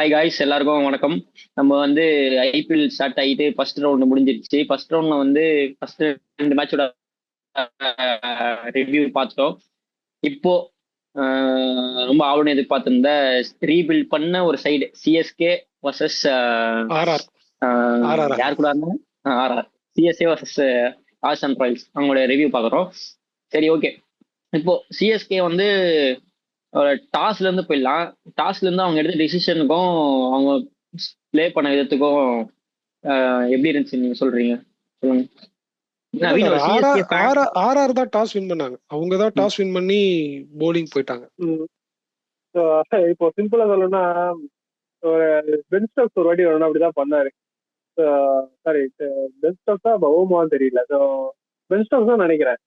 Hi guys, எல்லாருக்கும் வணக்கம். நம்ம வந்து ஐபிஎல் ஸ்டார்ட் ஆகிட்டு ஃபர்ஸ்ட் ரவுண்ட் முடிஞ்சிருச்சு. ஃபர்ஸ்ட் ரவுண்ட்ல வந்து ஃபர்ஸ்ட் 2 மேட்சோட ரிவ்யூ பார்த்துட்டோம். இப்போ ரொம்ப ஆவணம் எதிர்பார்த்திருந்த ரீபில்ட் பண்ண ஒரு side CSK versus RR RR யார் கூட RR. CSK versus Rajasthan Royals அவங்களோட ரிவ்யூ பார்க்குறோம். சரி, ஓகே. இப்போ சிஎஸ்கே வந்து டாஸ்ல இருந்து போயிடலாம். டாஸ்ல இருந்து அவங்க எடுத்த டிசிஷனுக்கும் அவங்க பிளே பண்ண விதத்துக்கும் எப்படி இருந்துச்சு நீங்க சொல்றீங்க? சொல்லுங்க. நவீன் ஒரு CSK fan. ஆர்ஆர் தான் டாஸ் வின் பண்ணாங்க. அவங்க தான் டாஸ் வின் பண்ணி போலிங் போயிட்டாங்க. இப்போ சிம்பிளா சொல்லணும்னா ஒரு பென் ஸ்டோக்ஸ் ஒரு வாட்டி வரணும் அப்படிதான் பண்ணாரு. சாரி, பென் ஸ்டோக்ஸ் தான் ஓமான்னு தெரியல. ஸோ பென் ஸ்டோக்ஸ் தான் நினைக்கிறேன்.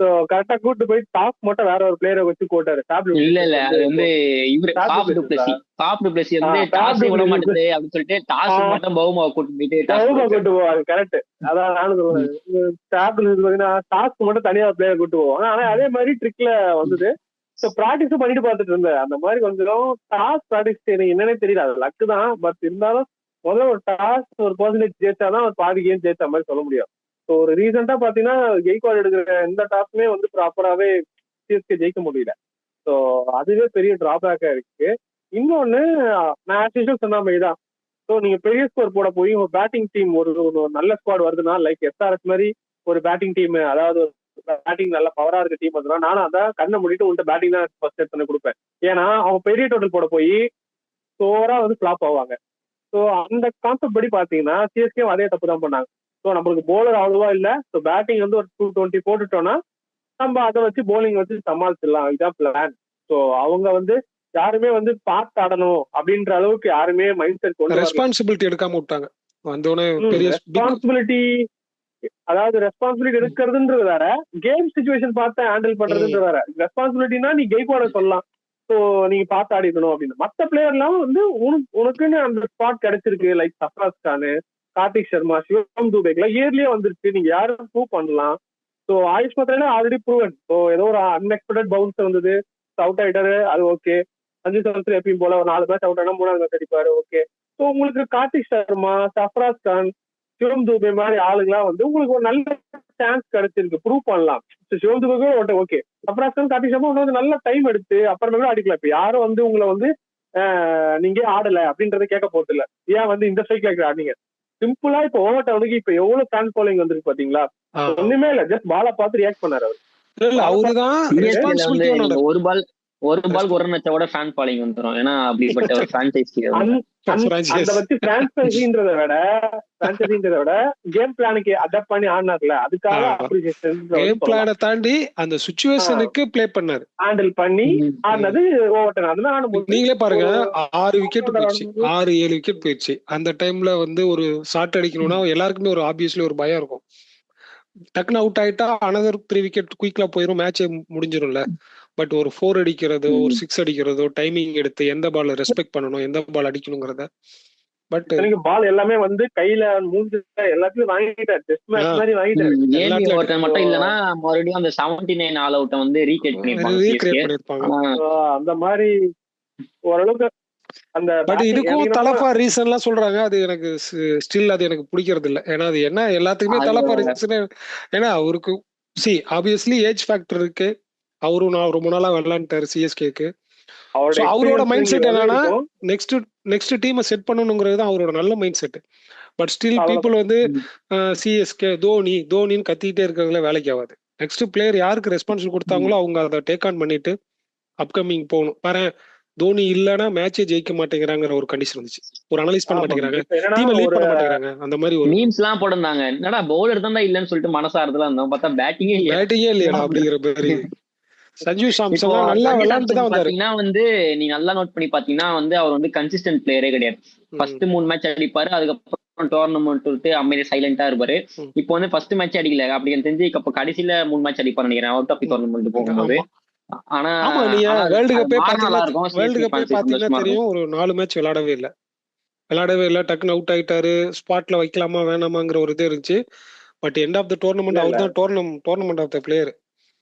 ஸோ கரெக்டா கூட்டு போய் டாஸ் மட்டும் வேற ஒரு பிளேயரை வச்சு போட்டாரு. இல்ல இல்ல, அது வந்து இவரு பாப் டுப்ளசி வந்து டாஸ் விட மாட்டேது அப்படின்னு சொல்லிட்டு டாஸ் மட்டும் பவுமாவை கூட்டு கூட்டு போவாரு. கரெக்ட், அதான் நானும் சொல்லுவேன். பாத்தீங்கன்னா டாஸ்க்கு மட்டும் தனியா பிளேயர் கூட்டு போவாங்க. ஆனா அதே மாதிரி ட்ரிக்ல வந்தது. ஸோ ப்ராக்டிஸும் பண்ணிட்டு பார்த்துட்டு இருந்தேன். அந்த மாதிரி கொஞ்சம் டாஸ் ப்ராக்டிஸ் எனக்கு என்னன்னே தெரியல. அது லக்கு தான். பட் இருந்தாலும் முதல்ல ஒரு டாஸ் ஒரு பர்சன்டேஜ் ஜெயிச்சாதான் ஒரு பாதி கேம் ஜெயிச்ச மாதிரி சொல்ல முடியும். ஸோ ஒரு ரீசெண்டா பாத்தீங்கன்னா கெய்க்வாட் எடுக்கிற எந்த டாஸ்க்குமே வந்து ப்ராப்பராகவே சிஎஸ்கே ஜெயிக்க முடியல. ஸோ அதுவே பெரிய டிராபேக்கா இருக்கு. இன்னொன்னு, நான் ஆக்சுவலா சொன்ன மாதிரி தான். ஸோ நீங்க பெரிய ஸ்கோர் போட போய் உங்க பேட்டிங் டீம் ஒரு நல்ல ஸ்குவாட் வருதுன்னா, லைக் SRS மாதிரி ஒரு பேட்டிங் டீம், அதாவது பேட்டிங் நல்ல பவரா இருக்க டீம் வருதுன்னா, நானும் அதான் கண்ணை மூடிட்டு உங்கள்கிட்ட பேட்டிங் தான் ஃபர்ஸ்ட் எடுத்து கொடுப்பேன். ஏன்னா அவங்க பெரிய டோட்டல் போட போய் சோரா வந்து ஃபிளாப் ஆவாங்க. ஸோ அந்த கான்செப்ட் படி பாத்தீங்கன்னா சிஎஸ்கே அதே தப்பு தான் பண்ணாங்க. ஸோ நம்மளுக்கு போலர் அவ்வளவா இல்லை. ஸோ பேட்டிங் வந்து ஒரு 220 போட்டுட்டோம்னா நம்ம அதை வச்சு போலிங் வச்சு சமாளிச்சிடலாம். இதுதான் பிளான். ஸோ அவங்க வந்து யாருமே வந்து பார்த்து ஆடணும் அப்படின்ற அளவுக்கு யாருமே மைண்ட் செட் கொண்டு ரெஸ்பான்சிபிலிட்டி எடுக்காம விட்டாங்க. ரெஸ்பான்சிபிலிட்டி, அதாவது ரெஸ்பான்சிபிலிட்டி எடுக்கிறதுன்றது வேற, கேம் சிச்சுவேஷன் பார்த்து ஹேண்டில் பண்றதுன்றது வேற. ரெஸ்பான்சிபிலிட்டினா நீ கெய்க்வாட சொல்லலாம், ஸோ நீங்க பார்த்து ஆடிக்கணும் அப்படின்னு. மற்ற பிளேயர்லாம் வந்து உனக்குன்னு அந்த ஸ்பாட் கிடைச்சிருக்கு. லைக் சஃப்ராஸ் கானு, கார்த்திக் சர்மா, சிவம் துபேக்லாம் இயர்லியே வந்துருச்சு. நீங்க யாரும் ப்ரூவ் பண்ணலாம். So Ayush Mhatre already proven. So ஏதோ ஒரு அன்எக்ஸ்பெக்டட் பவுன்ஸ் வந்தது, அவுட் ஆயிட்டாரு, அது ஓகே. சஞ்சு சாம்சன் எப்பயும் போல ஒரு 4 மேட்ச் அவுட் ஆனா 3வது மேட்ச் அடிப்பாரு, ஓகே. ஸோ உங்களுக்கு கார்த்திக் சர்மா, சஃப்ராஸ் கான், சிவம் துபே மாதிரி ஆளுங்களாம் வந்து உங்களுக்கு ஒரு நல்ல சான்ஸ் கிடைச்சிருக்கு, ப்ரூவ் பண்ணலாம். சிவம் துபே ஓகே, சஃப்ராஸ் கான், கார்த்திக் சர்மா வந்து நல்ல டைம் எடுத்து அப்புறமே கூட அடிக்கலாம். இப்போ யாரும் வந்து உங்களை வந்து நீங்க ஆடல அப்படின்றத கேட்க போறது இல்ல. ஏன் வந்து இந்த ஸ்ட்ரைக்ல ஆடினீங்க சிம்பிளா. இப்போ ஓவர் டவுனுக்கு இப்ப எவ்வளவு ஃபேன் ஃபாலோயிங் வந்துருக்கு பாத்தீங்களா? ஒண்ணுமே இல்ல, ஜஸ்ட் பாலை பார்த்து ரியாக்ட் பண்ணாரு அவர். ஒரு பால் ஒரு மேட்சோட ஃபேன் ஃபாலோயிங் வந்துரும். ஏன்னா அப்படிப்பட்ட ஒரு ஃபிரான்ச்சைஸி. அந்த வச்சு ஃபிரான்ச்சைஸின்றதை விட கேம் பிளானுக்கு அடாப்ட் பண்ணி ஆடினார்ல, அதுக்காக அப்ரிசியேஷன். கேம் பிளானை தாண்டி அந்த சிச்சுவேஷனுக்கு ப்ளே பண்ணாரு, ஹேண்டில் பண்ணி ஆடினது ஓவர் டர்ன். அதனால நீங்களே பாருங்க, 6 விக்கெட் போயிடுச்சு, 6-7 விக்கெட் போயிடுச்சு. அந்த டைம்ல வந்து ஒரு ஷாட் அடிக்கணும்னா எல்லாருக்குமே ஒரு ஆப்வியஸ்லி ஒரு பயம் இருக்கும். டக்குன்னு அவுட் ஆயிட்டா அனதர் 3 விக்கெட் குயிக்லா போயிடும், மேட்சே முடிஞ்சிடும்ல. பட் ஒரு 4 அடிக்கிறதோ ஒரு 6 அடிக்கிறதோ டைமிங் எடுத்து எந்த பால் ரெஸ்பெக்ட் பண்ணணும், எந்த பால் அடிக்கணுங்கிறத. பட் பால் எல்லாமே வந்து கையில மூஞ்சி எல்லாத்தையும் வாங்கிட்டாரு. டெஸ்ட் மேட்ச் மாதிரி வாங்கிட்டாரு. மட்டும் இல்லனா மறுபடியும் அந்த 79 ஆல் அவுட் வந்து ரீக்ரியேட் பண்ணிருப்பாங்க. அந்த மாதிரி ஓரளவுக்கு அந்த. பட் இதுக்கும் தலப்பா ரீசன்லாம் சொல்றாங்க. அது எனக்கு ஸ்டில் அது எனக்கு பிடிக்கிறது இல்லை. ஏன்னா அது என்ன எல்லாத்துக்குமே தலப்பா ரீசன். ஏன்னா அவருக்கு ஆப்வியஸ்லி ஏஜ் ஃபேக்டர் இருக்கு. அவரும் நான் ரொம்ப நாளா விளையாண்டாரு சிஎஸ்கேக்கு. அவரோட மைண்ட் செட் என்னன்னா நெக்ஸ்ட் டீமை செட் பண்ணணுங்கிறது தான் அவரோட நல்ல mind set. But still people வந்து சிஎஸ்கே தோனின்னு கத்திட்டே இருக்கிறதுல வேலைக்கு ஆகாது. நெக்ஸ்ட் பிளேயர் யாருக்கு ரெஸ்பான்சிபிள் கொடுத்தாங்களோ அவங்க அதை டேக் ஆன் பண்ணிட்டு அப்கமிங் போகணும். பாரு, தோனி இல்லனா மேட்சே ஜெயிக்க மாட்டேங்கிறாங்கிற ஒரு கண்டிஷன் வந்துச்சு. ஒரு அனலைஸ் பண்ண மாட்டேங்கிறாங்க, டீமை லீட் பண்ண மாட்டேங்கிறாங்க. அந்த மாதிரி ஒரு மீம்ஸ்லாம் போடுறாங்க. என்னடா பவுலர் தான் இல்லன்னு சொல்லிட்டு மனசாரதுல இருந்தோம், பார்த்தா பேட்டிங்கே இல்லையா அப்படிங்கிற மாதிரி. சஞ்சு சாம்சன் நல்லா விளையாண்டு தான் வந்தாரு. வந்து நீ நல்லா நோட் பண்ணி பாத்தீங்கன்னா வந்து அவர் வந்து கன்சிஸ்டன்ட் பிளேயரே கிடையாது. ஃபர்ஸ்ட் 3 மேட்ச் அடிப்பாரு, அதுக்கப்புறம் டோர்னமெண்ட் விட்டு அமைதி சைலண்டா இருப்பாரு. இப்போ வந்து ஃபர்ஸ்ட் மேட்ச் அடிக்கல அப்படின்னு தெரிஞ்சு இப்ப கடைசியில 3 மேட்ச் அடிப்பாரு நினைக்கிறேன் அவுட் ஆஃப் டோர்னமெண்ட் போகும்போது. ஆனா வேர்ல்டு கப்பே பாத்தீங்கன்னா தெரியும், ஒரு 4 மேட்ச் விளையாடவே இல்லை. டக்குன்னு அவுட் ஆயிட்டாரு. ஸ்பாட்ல வைக்கலாமா வேணாமாங்கிற ஒரு இது இருந்துச்சு. But end of the tournament அவர் தான் டோர்னமெண்ட் ஆஃப் த பிளேயர்.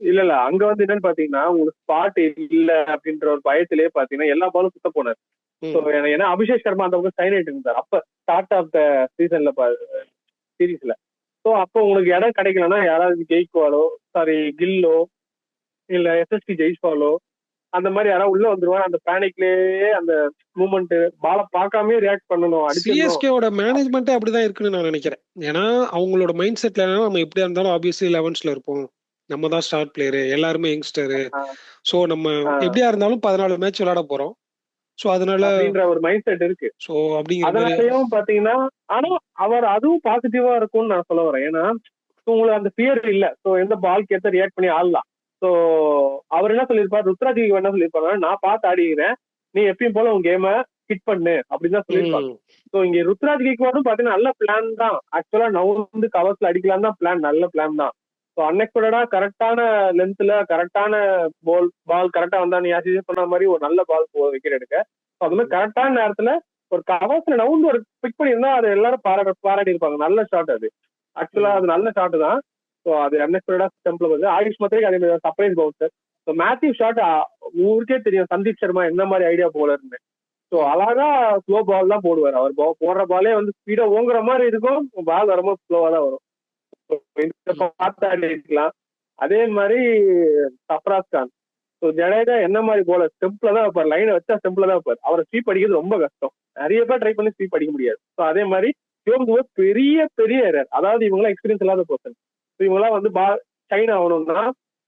இல்ல அங்க வந்து என்னன்னு பாத்தீங்கன்னா உங்களுக்கு ஸ்பாட் இல்ல அப்படின்ற ஒரு பயத்திலேயே பாத்தீங்கன்னா எல்லா பாலும் சுத்த போனாரு. ஸோ ஏன்னா அபிஷேக் சர்மா அந்த பக்கம் சைன் ஆயிட்டு இருந்தார் அப்ப ஸ்டார்ட் ஆஃப் த சீசன்ல சீரீஸ்ல. ஸோ அப்போ உங்களுக்கு இடம் கிடைக்கலன்னா யாராவது ஜெய்க்வாலோ கில்லோ இல்ல எஸ்எஸ்டி ஜெய்ஸ்வாலோ அந்த மாதிரி யாராவது உள்ள வந்துருவாங்க. அந்த பேனிக்லயே அந்த மூமெண்ட் பால பார்க்காம ரியாக்ட் பண்ணணும். சிஎஸ்கேவோட மேனேஜ்மெண்ட்டே அப்படிதான் இருக்குன்னு நான் நினைக்கிறேன். ஏன்னா அவங்களோட மைண்ட் செட்ல நம்ம எப்படியா இருந்தாலும் ஆப்வியஸ்லி 11ல இருப்போம், நம்ம தான் ஸ்டார்ட் பிளேயரு, எல்லாருமே யங்ஸ்டரு, ஸோ நம்ம எப்படியா இருந்தாலும் 14 மேட்ச் விளையாட போறோம். சோ அதனால அப்படின்ற ஒரு மைண்ட் செட் இருக்கு. சோ அப்படிங்கிற அதனாலயும் பாத்தீங்கன்னா ஆனா அவர் அதுவும் பாசிட்டிவா இருக்கும்னு நான் சொல்ல வரேன். ஏன்னா உங்களுக்கு அந்த ஃபியர் இல்ல. சோ எந்த பால்க்கு ஏற்ற ரியாக்ட் பண்ணி ஆடலாம். சோ அவர் என்ன சொல்லியிருப்பாரு, ருத்ராஜ் என்ன சொல்லியிருப்பாரு, நான் பார்த்து ஆடிக்கிறேன், நீ எப்பயும் போல உன் கேம ஹிட் பண்ணு அப்படின்னு தான் சொல்லியிருப்பாங்க. சோ இங்க ருத்ராஜ் கேக்வாடும் பாத்தீங்கன்னா நல்ல பிளான் தான். ஆக்சுவலா நவுந்து கவர்ஸ்ல அடிக்கலாம் தான் பிளான், நல்ல பிளான் தான். ஸோ அன்எக்ஸ்பெக்டடா கரெக்டான லென்த்ல கரெக்டான பால் கரெக்டா வந்தா நீ ஆசிரியர் பண்ண மாதிரி ஒரு நல்ல பால் விக்கெட் எடுக்க. ஸோ அது மாதிரி கரெக்டான நேரத்துல ஒரு கவர்ஸ்ல நவுந்து ஒரு பிக் பண்ணியிருந்தா அது எல்லாரும் பாராட்டி இருப்பாங்க. நல்ல ஷாட் அது. ஆக்சுவலா அது நல்ல ஷாட் தான். ஸோ அது அன்எக்ஸ்பெக்டடா ஸ்டெம்ப்ல வருது. ஆயுஷ் மத்திரிக்கு அதே மாதிரி surprise bouncer. So Matthew Short ஊருக்கே தெரியும் சந்தீப் சர்மா என்ன மாதிரி ஐடியா போலன்னு. ஸோ அழகா ஸ்லோ பால் தான் போடுவார். அவர் போடுற பாலே வந்து ஸ்பீடா ஓங்குற மாதிரி இருக்கும், பால் வரும்போது ஸ்லோவா தான் வரும். இருக்கலாம். அதே மாதிரி சப்ராஸ் கான், ஜடேஜா என்ன மாதிரி போல ஸ்டெம்ப்ல தான் வைப்பார், லைனை வச்சா ஸ்டெம்ப்ல தான் வைப்பார். அவரை ஸ்வீப் அடிக்கிறது ரொம்ப கஷ்டம், நிறைய பேர் ட்ரை பண்ணி ஸ்வீப் அடிக்க முடியாது. ஸோ அதே மாதிரி பெரிய பெரிய எரர். அதாவது இவங்களாம் எக்ஸ்பீரியன்ஸ் இல்லாத பர்சன். இவங்களாம் வந்து பால் ஷைன் ஆகணும்னா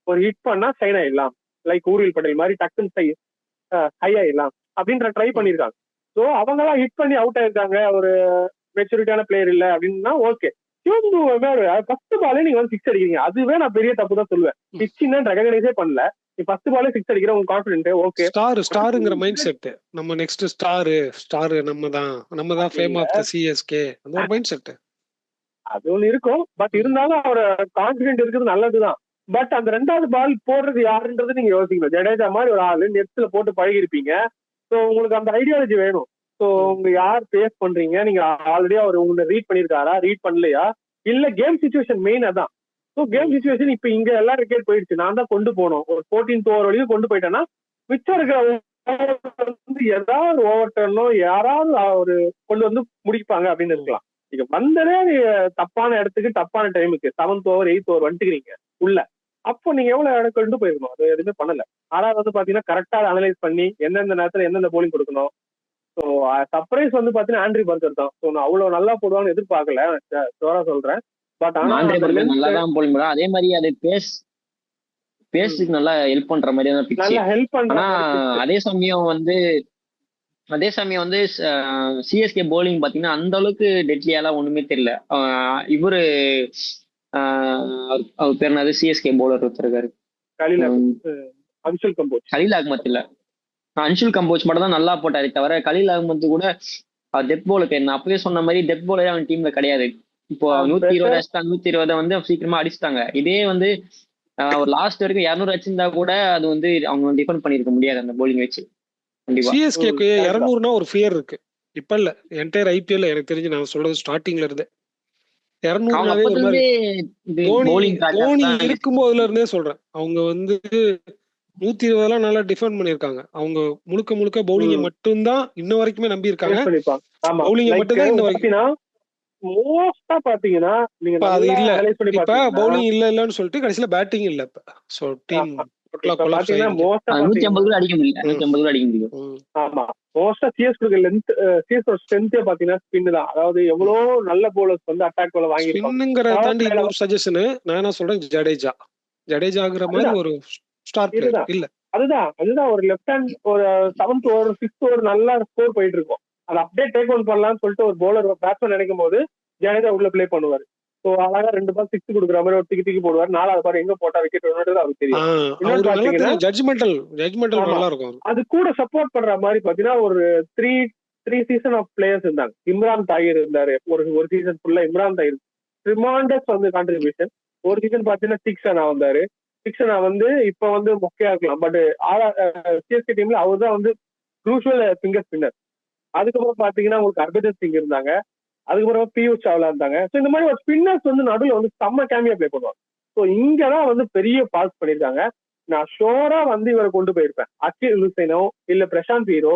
ஒரு ஹிட் பண்ணா ஷைன் ஆயிடலாம், லைக் ஊர்வில் பட்டேல் மாதிரி டக்குன்னு ஹை ஆயிடலாம் அப்படின்ற ட்ரை பண்ணிருக்காங்க. ஸோ அவங்க எல்லாம் ஹிட் பண்ணி அவுட் ஆயிருக்காங்க. ஒரு மெச்சூரிட்டியான பிளேயர் இல்லை அப்படின்னா ஓகே. ஃபர்ஸ்ட் பாலே நீங்க வந்து சிக்ஸ் அடிக்கிறீங்க, அதுவே நான் பெரிய தப்பு தான் சொல்லுவேன். சிக்ஸ்ன்னு ரெகனைஸே பண்ணல, நீ ஃபர்ஸ்ட் பாலே சிக்ஸ் அடிக்கிற உங்க கான்ஃபிடென்ட் ஓகே. ஸ்டார்ங்கிற மைண்ட் செட், நம்ம நெக்ஸ்ட் ஸ்டார் நம்ம தான் ஃபேம் ஆஃப் தி சிஎஸ்கே, அந்த ஒரு மைண்ட் செட் அது ஒண்ணு இருக்கும். பட் இருந்தாலும் அவரோட கான்ஃபிடென்ட் இருக்குது நல்லதுதான். பட் அந்த ரெண்டாவது பால் போடுறது யாருன்றது நீங்க யோசிக்கணும். ஜடேஜா மாதிரி ஒரு ஆளு நெட்ஸ்ல போட்டு பழகி இருப்பீங்க. ஸோ உங்களுக்கு அந்த ஐடியாலஜி வேணும். ஸோ உங்க யார் பேஸ் பண்றீங்க, நீங்க ஆல்ரெடி அவர் உங்களை ரீட் பண்ணிருக்காரா, ரீட் பண்ணலையா, இல்ல கேம் சிச்சுவேஷன் மெயின் அதான். ஸோ கேம் சிச்சுவேஷன் இப்ப இங்க எல்லாம் விக்கெட் போயிடுச்சு, நான் தான் கொண்டு போனோம், ஒரு 14th ஓவர் வரைக்கும் கொண்டு போயிட்டேன்னா மிச்சம் இருக்கிற வந்து ஏதாவது ஓவர் டர்னோ யாராவது ஒரு கொண்டு வந்து முடிப்பாங்க அப்படின்னு இருக்கலாம். நீங்க வந்ததே தப்பான இடத்துக்கு தப்பான டைமுக்கு 7th ஓவர் 8th ஓவர் வந்துட்டுக்கிறீங்க உள்ள. அப்போ நீங்க எவ்வளவு இடம் கொண்டு போயிருக்கணும், அது எதுவுமே பண்ணல. ஆறாவது வந்து பாத்தீங்கன்னா கரெக்டா அனலைஸ் பண்ணி எந்தெந்த நேரத்துல எந்தெந்த போலிங் கொடுக்கணும். ஸோ சர்ப்ரைஸ் வந்து பாத்தீங்கன்னா ஆண்ட்ரி பர்கர் தான். ஸோ நான் அவ்வளவு நல்லா போடுவான்னு எதிர்பார்க்கல, ஷோரா சொல்றேன். பட் ஆனா நல்லா தான் போலிங் போடுறா. அதே மாதிரி அது பேஸுக்கு நல்லா ஹெல்ப் பண்ற மாதிரி தான், நல்லா ஹெல்ப் பண்றா. அதே சமயம் வந்து சிஎஸ்கே போலிங் பாத்தீங்கன்னா அந்த அளவுக்கு டெட்லியாலாம் ஒண்ணுமே தெரியல. இவரு அவர் பேர் என்னது, சிஎஸ்கே போலர் ஒருத்தருக்காரு, கலீல் அகமத் இல்ல, அன்ஷுல் கம்போஜ் மட்டும் தான் நல்லா போட்டாரு தவிர கலீல் அகமத் கூட டெத் போலுக்கு என்ன அப்பவே சொன்ன மாதிரி டெத் போலே அவன் டீம்ல கிடையாது. இப்போ 120 வந்து சீக்கிரமா அடிச்சுட்டாங்க. இதே வந்து ஒரு லாஸ்ட் வரைக்கும் 200 அடிச்சிருந்தா கூட அது வந்து அவங்க டிஃபெண்ட் பண்ணிருக்க முடியாது அந்த போலிங் வச்சு. சிஎஸ்கேக்கு 200னா ஒரு ஃபியர் இருக்கு. இப்ப இல்ல, என்டையர் ஐபிஎல் எனக்கு தெரிஞ்சு நான் சொல்றது ஸ்டார்டிங்ல இருந்தே 200 தோனி இருக்கும்போதுல இருந்தே சொல்றேன். அவங்க வந்து 120 நல்லா டிஃபெண்ட் பண்ணிருக்காங்க. அவங்க முழுக்க பவுலிங்க மட்டும்தான் இன்ன வரைக்குமே நம்பி இருக்காங்க. பவுலிங்க மட்டும்தான் இன்ன வரைக்கும். மோஸ்டா பாத்தீங்கன்னா நீங்க அது இல்ல, இப்ப பவுலிங் இல்லன்னு சொல்லிட்டு கடைசியில பேட்டிங் இல்ல. இப்ப சோ டீம் அடிக்க முடியும். ஆமா, மோஸ்டா சிஎஸ்கே ஸ்ட்ரென்த்தே பாத்தீங்கன்னா ஸ்பின் தான். அதாவது எவ்வளவு நல்ல பவுலர்ஸ் வந்து அட்டாக் போல வாங்கிருக்காங்க. தாண்டி இன்னொரு சஜஷன் நான் என்ன சொல்றேன், ஜடேஜாங்கிற மாதிரி ஒரு ஸ்டார் பிளேயர் இல்ல. அதுதான் ஒரு லெஃப்ட் ஹேண்ட் ஒரு 7th ஓவர் 6th ஓவர் நல்லா ஸ்கோர் போயிட்டு இருக்கும். அதை அப்படியே டேக் அவுட் பண்ணலாம்னு சொல்லிட்டு ஒரு பவுலர் பேட்ஸ்மேன் நினைக்கும் போது ஜடேஜா உள்ள பிளே பண்ணுவாரு. ஸோ அழகா 2 பால் 6 கொடுக்குற மாதிரி ஒரு திக்கி போடுவார். 4வது பால் எங்க போட்டா விக்கெட் அவருக்கு தெரியும். நல்லா இருக்கும். அது கூட சப்போர்ட் பண்ற மாதிரி பாத்தீங்கன்னா ஒரு த்ரீ சீசன் ஆஃப் பிளேயர்ஸ் இருந்தாங்க. இம்ரான் தாகிர் இருந்தாரு ஒரு சீசன் ஃபுல்லா. இம்ரான் தாகிர் ட்ரிமாண்டஸ் வந்து கான்ட்ரிபியூஷன். ஒரு சீசன் பாத்தீங்கன்னா சிக்ஸனா வந்தாரு. சிக்ஸனா வந்து இப்ப வந்து மொக்கையா இருக்கலாம், பட் சிஎஸ்கே டீம்ல அவர் தான் வந்து க்ரூஷியல் ஃபிங்கர் ஸ்பின்னர். அதுக்கப்புறம் பாத்தீங்கன்னா உங்களுக்கு ஹர்பஜன் சிங் இருந்தாங்க. அதுக்கப்புறம் பியூஷ் சாவ்லா இருந்தாங்க. ஸோ இந்த மாதிரி ஒரு ஸ்பின்னர்ஸ் வந்து நடுவில் வந்து செம்ம கேமியா பிளே பண்ணுவாங்க. ஸோ இங்கதான் வந்து பெரிய பாஸ் பண்ணியிருக்காங்க. நான் ஷோரா வந்து இவரை கொண்டு போயிருப்பேன். அகில் ஹுசைனோ இல்ல பிரசாந்த் வீரோ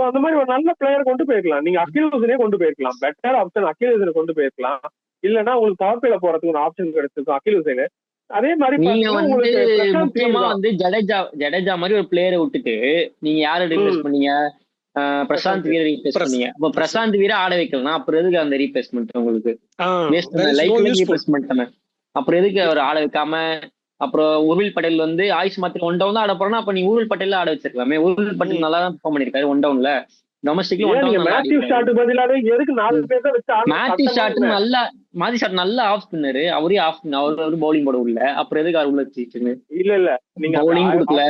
அந்த மாதிரி ஒரு நல்ல பிளேயர் கொண்டு போயிருக்கலாம். நீங்க அகில் ஹுசைனே கொண்டு போயிருக்கலாம். பெட்டர் ஆப்ஷன் அகில் ஹுசைனை கொண்டு போயிருக்கலாம். இல்லன்னா உங்களுக்கு பவர் பிளேல போறதுக்கு ஒரு ஆப்ஷன் கிடைச்சிருக்கும் அகில் ஹுசைனு. அதே மாதிரி நீங்க வந்து முக்கியமா வந்து ஜடேஜா மாதிரி ஒரு பிளேயரை விட்டுட்டு நீங்க யாரை ரீப்ளேஸ் பண்ணீங்க? பிரசாந்த் வீர ரீப்ளேஸ் பண்ணீங்க. அப்ப பிரசாந்த் வீர ஆட வைக்கலாம். அப்புறம் எதுக்கு அந்த ரீப்ளேஸ்மெண்ட் உங்களுக்கு? ரீப்ளேஸ்மெண்ட் தானே. அப்புறம் எதுக்கு அவர் ஆட வைக்காம அப்புறம் உருவில் பட்டேல் வந்து ஆயுஷ் மாத்திரம் ஒன் டவுன் தான் ஆட போறோம்னா அப்ப நீ உருவில் பட்டேல் ஆட வச்சிருக்கலாமே. உருவில் பட்டேல் நல்லா தான் பெர்ஃபார்ம் பண்ணிருக்காரு ஒன் டவுன்ல. டொமஸ்டிக்ல நல்ல ஆஃப் ஸ்பின்னரு. அவரே ஆஃப் அவரு பவுலிங் போட உள்ள. அப்புறம் எதுக்கு அவர் உள்ள வச்சுட்டு இல்ல நீங்க பவுலிங் கொடுக்கல.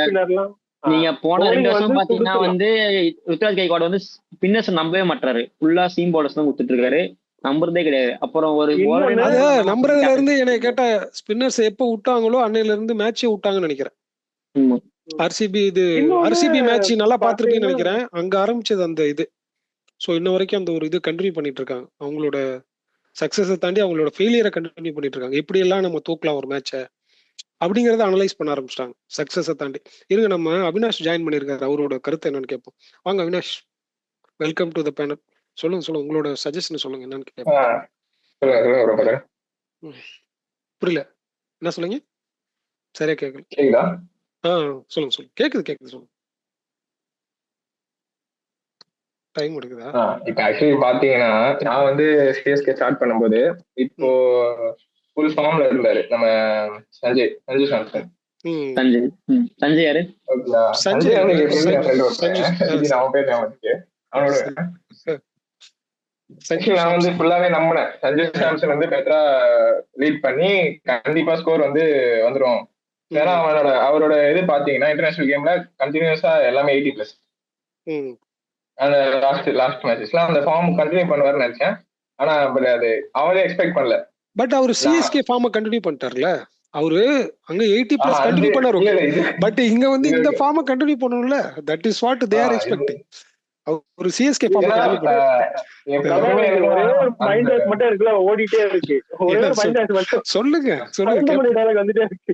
நீங்க போன 2 வருஷம் பாத்தீங்கன்னா வந்து ருத்ராஜ் கைக்வாட் வந்து ஸ்பின்னர்ஸ் நம்பவே மாட்டாரு. ஃபுல்லா சீம் பவுலர்ஸ் தான் கொடுத்துட்டு இருக்காரு. நம்புறதே கிடையாது. அப்புறம் ஒரு நம்புறதுல இருந்து என்ன கேட்ட ஸ்பின்னர்ஸ் எப்ப விட்டாங்களோ அன்னையில இருந்து மேட்சே விட்டாங்கன்னு நினைக்கிறேன். ஆர்சிபி மேட்ச் நல்லா பாத்துருப்பீங்கன்னு நினைக்கிறேன். அங்க ஆரம்பிச்சது அந்த இது. சோ இன்ன வரைக்கும் அந்த ஒரு இது கண்டினியூ பண்ணிட்டு இருக்காங்க. அவங்களோட சக்சஸை தாண்டி அவங்களோட ஃபெயிலியரை கண்டினியூ பண்ணிட்டு இருக்காங்க. எப்படி எல்லாம் நம்ம தூக்கலாம் ஒரு மேட்சை அப்படிங்கறத அனலைஸ் பண்ண ஆரம்பிச்சிட்டாங்க சக்சஸை தாண்டி. இருங்க, நம்ம அவினாஷ் ஜாயின் பண்ணிருக்காரு. அவரோட கருத்து என்னன்னு கேட்போம். வாங்க Avinash, welcome to the panel. சொல்லுங்க உங்களோட சஜஷன் சொல்லுங்க. என்னன்னு கேட்போம். புரியல, என்ன சொல்லுங்க? சரியா கேட்கல. சொல்லுங்க கேக்குது சொல்லுங்க. டைம் எடுக்குதா? இப்ப ஆக்சுவலி பாத்தீங்கன்னா நான் வந்து சிஎஸ்கே ஸ்டார்ட் பண்ணும்போது இப்போ ஃபுல் ஃபார்ம்ல இருந்தாரு நம்ம சஞ்சய் சாம்சன். சஞ்சய் யாரு? சஞ்சய் அவன் பேர் அவனோட நான் வந்து ஃபுல்லாவே நம்பினேன். சஞ்சய் சாம்சன் வந்து பெட்டரா லீட் பண்ணி கண்டிப்பா ஸ்கோர் வந்து வந்துரும். ஏன்னா அவரோட இது பாத்தீங்கன்னா இன்டர்நேஷனல் கேம்ல கண்டினியூஸா எல்லாமே 80+. அந்த லாஸ்ட் மேட்சஸ்ல அந்த ஃபார்ம் கண்டினியூ பண்ணுவாருன்னு நினைச்சேன். ஆனா பட் அது அவரே எக்ஸ்பெக்ட் பண்ணல. பட் அவர் சிஎஸ்கே ஃபார்மை கண்டினியூ பண்ணிட்டார்ல. அவரு அங்க 80+ கண்டினியூ பண்ணாரு. பட் இங்க வந்து இந்த ஃபார்மை கண்டினியூ பண்ணணும்ல. That is what they are expecting. ஒரு சிஎஸ்கே ஃபார்மை கண்டினியூ பண்ணாரு. ஒரே ஒரு மைண்ட் வாஷ் மட்டும் இருக்குல, ஓடிட்டே இருக்கு. ஒரே ஒரு மைண்ட் வாஷ் மட்டும். சொல்லுங்க வந்துட்டே இருக்கு.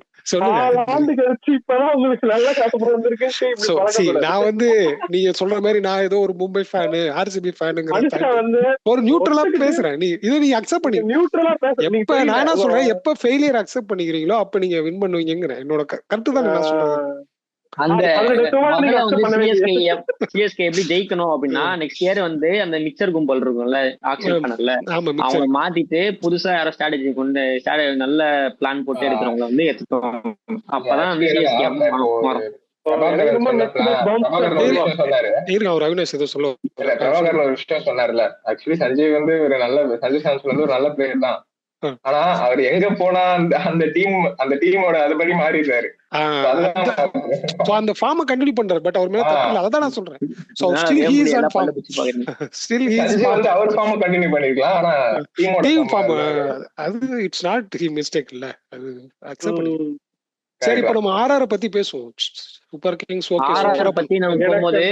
நான் வந்து நீங்க சொல்ற மாதிரி நான் ஏதோ ஒரு மும்பை ஃபேனு ஆர்சிபி ஃபேனுங்கிற ஒரு நியூட்ரலா பேசுறேன். நீ அக்செப்ட் பண்ணி நியூட்ரலா பேசுறேன். எப்ப நான் சொல்றேன், எப்ப ஃபெயிலியர் அக்செப்ட் பண்ணிக்கிறீங்களோ அப்ப நீங்க வின் பண்ணுவீங்கிற என்னோட கருத்து தான் நான் சொல்றேன். அந்த சிஎஸ்கே எப்படி ஜெயிக்கணும் அப்படின்னா நெக்ஸ்ட் இயர் வந்து அந்த மிக்சர் கும்பல் இருக்கும்ல ஆக்ஷன் பண்ணல, அவங்க மாத்திட்டு புதுசா யாரோ ஸ்ட்ராட்டஜி கொண்டு நல்ல பிளான் போட்டு எடுக்கிறவங்க வந்து எடுத்துட்டோம். அப்பதான் வந்து சிஎஸ்கே மாறும். சஞ்சய் வந்து ஒரு நல்ல பிளேயர் தான். ஆனா அவர் எங்க போனா அந்த டீமோட அதுபடி மாறிடுறாரு. அந்த ஃபார்மை கண்டினியூ பண்றாரு. பட் அவர் மேல தப்பு இல்ல, அதான் நான் சொல்றேன். So still he is on form. Still he is வந்து அவர் ஃபார்மை கண்டினியூ பண்ணிருக்கலாம். ஆனா டீம் ஃபார்ம் அது இட்ஸ் நாட் ஹி மிஸ்டேக் இல்ல, அது அக்செப்ட் பண்ணி. சரி, இப்போ நம்ம ஆர்ஆர் பத்தி பேசுவோம். Super Kings okay. ஆர்ஆர் பத்தி நம்ம போகும்போது